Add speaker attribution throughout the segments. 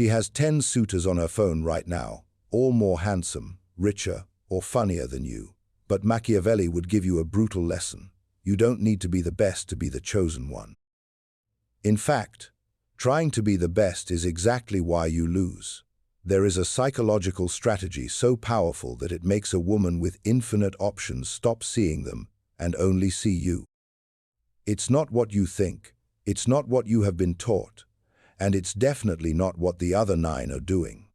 Speaker 1: She has 10 suitors on her phone right now, all more handsome, richer, or funnier than you. But Machiavelli would give you a brutal lesson. You don't need to be the best to be the chosen one. In fact, trying to be the best is exactly why you lose. There is a psychological strategy so powerful that it makes a woman with infinite options stop seeing them and only see you. It's not what you think, it's not what you have been taught, and it's definitely not what the other 9 are doing.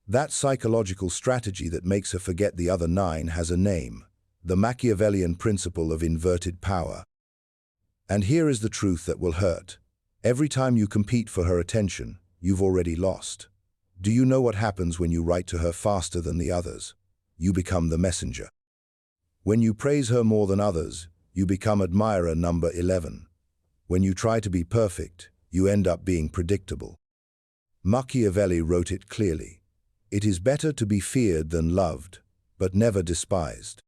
Speaker 1: That psychological strategy that makes her forget the other 9 has a name: the Machiavellian principle of inverted power. And here is the truth that will hurt. Every time you compete for her attention, you've already lost. Do you know what happens when you write to her faster than the others? You become the messenger. When you praise her more than others, you become admirer number 11. When you try to be perfect, you end up being predictable. Machiavelli wrote it clearly. It is better to be feared than loved, but never despised.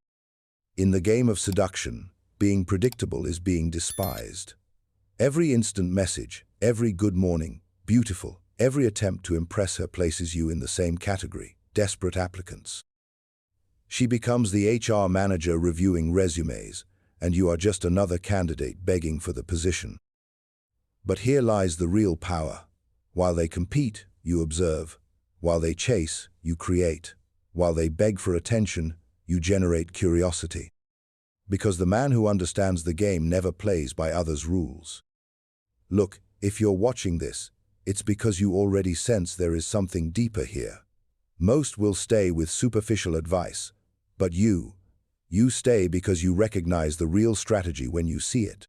Speaker 1: In the game of seduction, being predictable is being despised. Every instant message, every good morning, beautiful, every attempt to impress her places you in the same category: desperate applicants. She becomes the HR manager reviewing resumes, and you are just another candidate begging for the position. But here lies the real power. While they compete, you observe. While they chase, you create. While they beg for attention, you generate curiosity. Because the man who understands the game never plays by others' rules. Look, if you're watching this, it's because you already sense there is something deeper here. Most will stay with superficial advice, but you stay because you recognize the real strategy when you see it.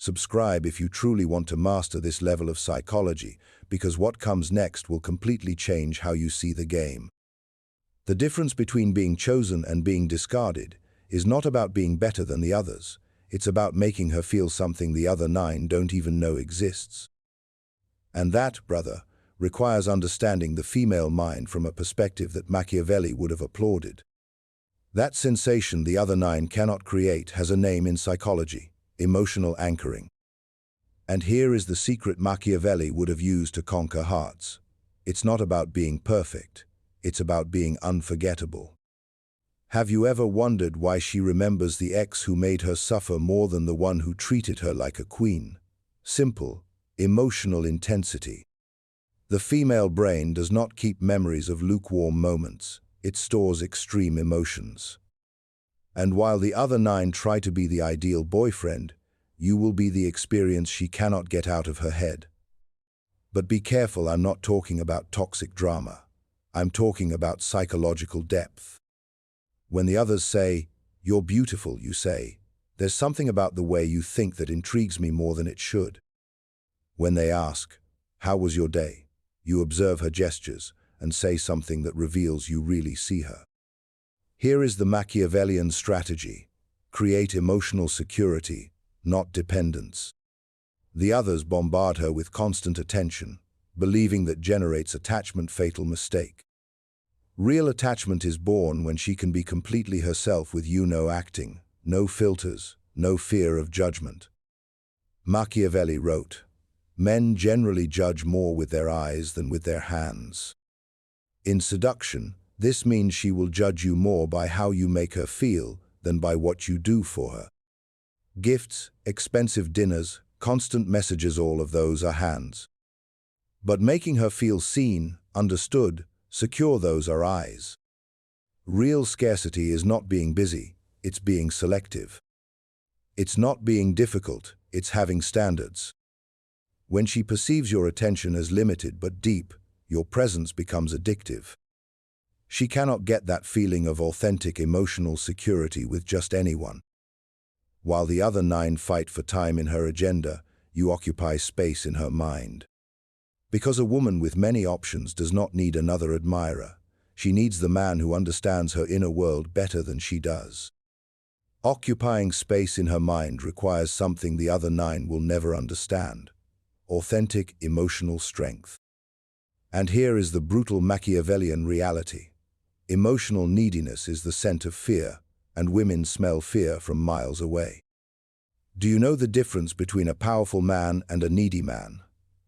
Speaker 1: Subscribe if you truly want to master this level of psychology, because what comes next will completely change how you see the game. The difference between being chosen and being discarded is not about being better than the others. It's about making her feel something the other 9 don't even know exists. And that, brother, requires understanding the female mind from a perspective that Machiavelli would have applauded. That sensation the other 9 cannot create has a name in psychology: emotional anchoring. And here is the secret Machiavelli would have used to conquer hearts. It's not about being perfect, it's about being unforgettable. Have you ever wondered why she remembers the ex who made her suffer more than the one who treated her like a queen? Simple, emotional intensity. The female brain does not keep memories of lukewarm moments, it stores extreme emotions. And while the other 9 try to be the ideal boyfriend, you will be the experience she cannot get out of her head. But be careful, I'm not talking about toxic drama. I'm talking about psychological depth. When the others say, "You're beautiful," you say, "There's something about the way you think that intrigues me more than it should." When they ask, "How was your day?" you observe her gestures and say something that reveals you really see her. Here is the Machiavellian strategy: create emotional security, not dependence. The others bombard her with constant attention, believing that generates attachment. Fatal mistake. Real attachment is born when she can be completely herself with you, no acting, no filters, no fear of judgment. Machiavelli wrote, "Men generally judge more with their eyes than with their hands." In seduction, this means she will judge you more by how you make her feel than by what you do for her. Gifts, expensive dinners, constant messages, all of those are hands. But making her feel seen, understood, secure, those are eyes. Real scarcity is not being busy, it's being selective. It's not being difficult, it's having standards. When she perceives your attention as limited but deep, your presence becomes addictive. She cannot get that feeling of authentic emotional security with just anyone. While the other 9 fight for time in her agenda, you occupy space in her mind. Because a woman with many options does not need another admirer. She needs the man who understands her inner world better than she does. Occupying space in her mind requires something the other 9 will never understand: authentic emotional strength. And here is the brutal Machiavellian reality. Emotional neediness is the scent of fear, and women smell fear from miles away. Do you know the difference between a powerful man and a needy man?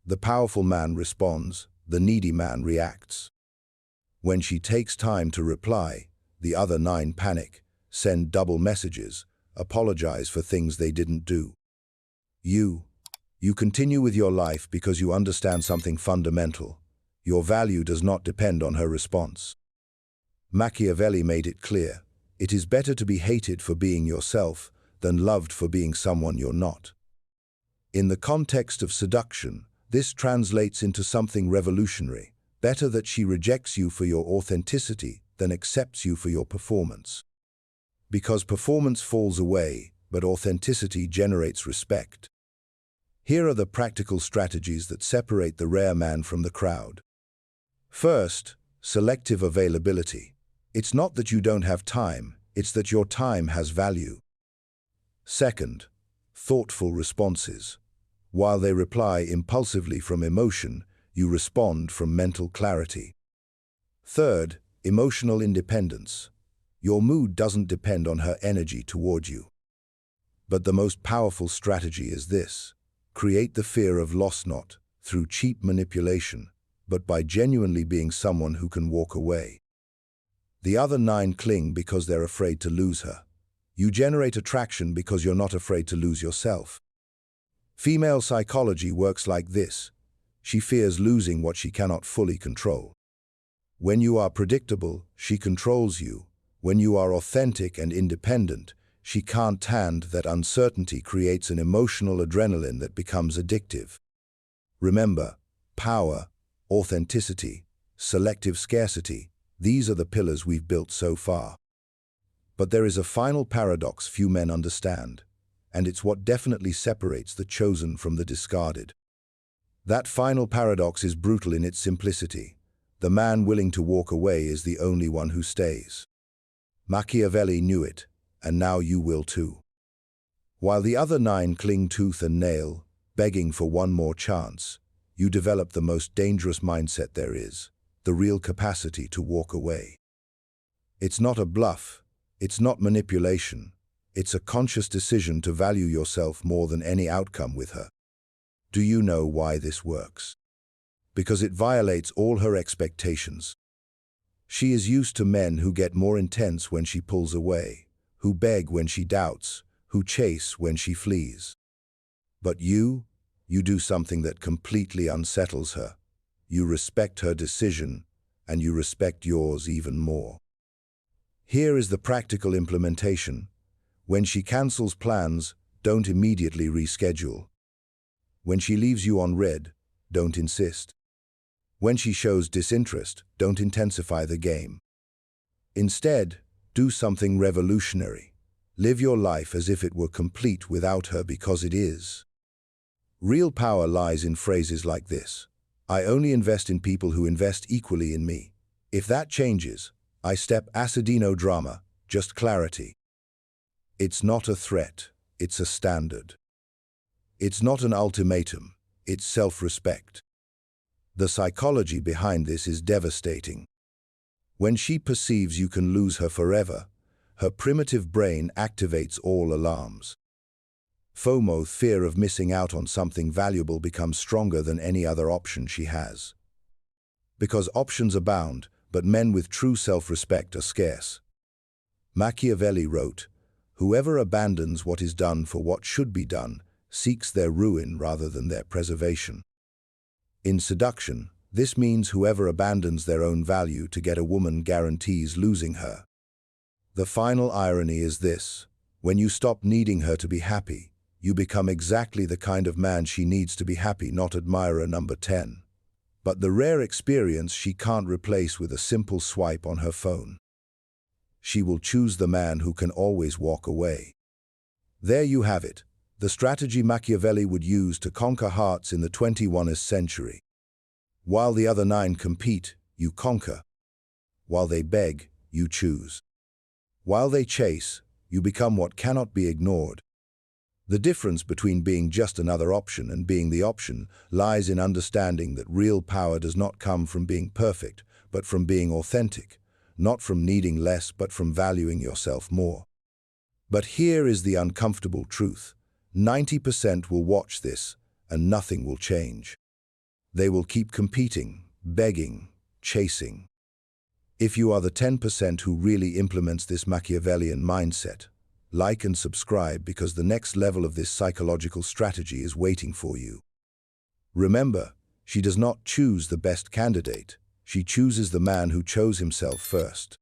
Speaker 1: The powerful man responds, the needy man reacts. When she takes time to reply, the other 9 panic, send double messages, apologize for things they didn't do. You continue with your life because you understand something fundamental. Your value does not depend on her response. Machiavelli made it clear, it is better to be hated for being yourself than loved for being someone you're not. In the context of seduction, this translates into something revolutionary. Better that she rejects you for your authenticity than accepts you for your performance. Because performance falls away, but authenticity generates respect. Here are the practical strategies that separate the rare man from the crowd. First, selective availability. It's not that you don't have time, it's that your time has value. Second, thoughtful responses. While they reply impulsively from emotion, you respond from mental clarity. Third, emotional independence. Your mood doesn't depend on her energy toward you. But the most powerful strategy is this: create the fear of loss not through cheap manipulation, but by genuinely being someone who can walk away. The other 9 cling because they're afraid to lose her. You generate attraction because you're not afraid to lose yourself. Female psychology works like this. She fears losing what she cannot fully control. When you are predictable, she controls you. When you are authentic and independent, she can't stand that uncertainty creates an emotional adrenaline that becomes addictive. Remember, power, authenticity, selective scarcity, these are the pillars we've built so far. But there is a final paradox few men understand, and it's what definitely separates the chosen from the discarded. That final paradox is brutal in its simplicity. The man willing to walk away is the only one who stays. Machiavelli knew it, and now you will too. While the other 9 cling tooth and nail, begging for one more chance, you develop the most dangerous mindset there is, the real capacity to walk away. It's not a bluff, it's not manipulation, it's a conscious decision to value yourself more than any outcome with her. Do you know why this works? Because it violates all her expectations. She is used to men who get more intense when she pulls away, who beg when she doubts, who chase when she flees. But you do something that completely unsettles her. You respect her decision, and you respect yours even more. Here is the practical implementation. When she cancels plans, don't immediately reschedule. When she leaves you on red, don't insist. When she shows disinterest, don't intensify the game. Instead, do something revolutionary. Live your life as if it were complete without her because it is. Real power lies in phrases like this: I only invest in people who invest equally in me. If that changes, I step acidino drama, just clarity. It's not a threat, it's a standard. It's not an ultimatum, it's self-respect. The psychology behind this is devastating. When she perceives you can lose her forever, her primitive brain activates all alarms. FOMO, fear of missing out on something valuable, becomes stronger than any other option she has. Because options abound, but men with true self-respect are scarce. Machiavelli wrote, "Whoever abandons what is done for what should be done seeks their ruin rather than their preservation." In seduction, this means whoever abandons their own value to get a woman guarantees losing her. The final irony is this: when you stop needing her to be happy, you become exactly the kind of man she needs to be happy, not admirer number 10. But the rare experience she can't replace with a simple swipe on her phone. She will choose the man who can always walk away. There you have it, the strategy Machiavelli would use to conquer hearts in the 21st century. While the other 9 compete, you conquer. While they beg, you choose. While they chase, you become what cannot be ignored. The difference between being just another option and being the option lies in understanding that real power does not come from being perfect, but from being authentic, not from needing less, but from valuing yourself more. But here is the uncomfortable truth: 90% will watch this, and nothing will change. They will keep competing, begging, chasing. If you are the 10% who really implements this Machiavellian mindset, like and subscribe because the next level of this psychological strategy is waiting for you. Remember, she does not choose the best candidate. She chooses the man who chose himself first.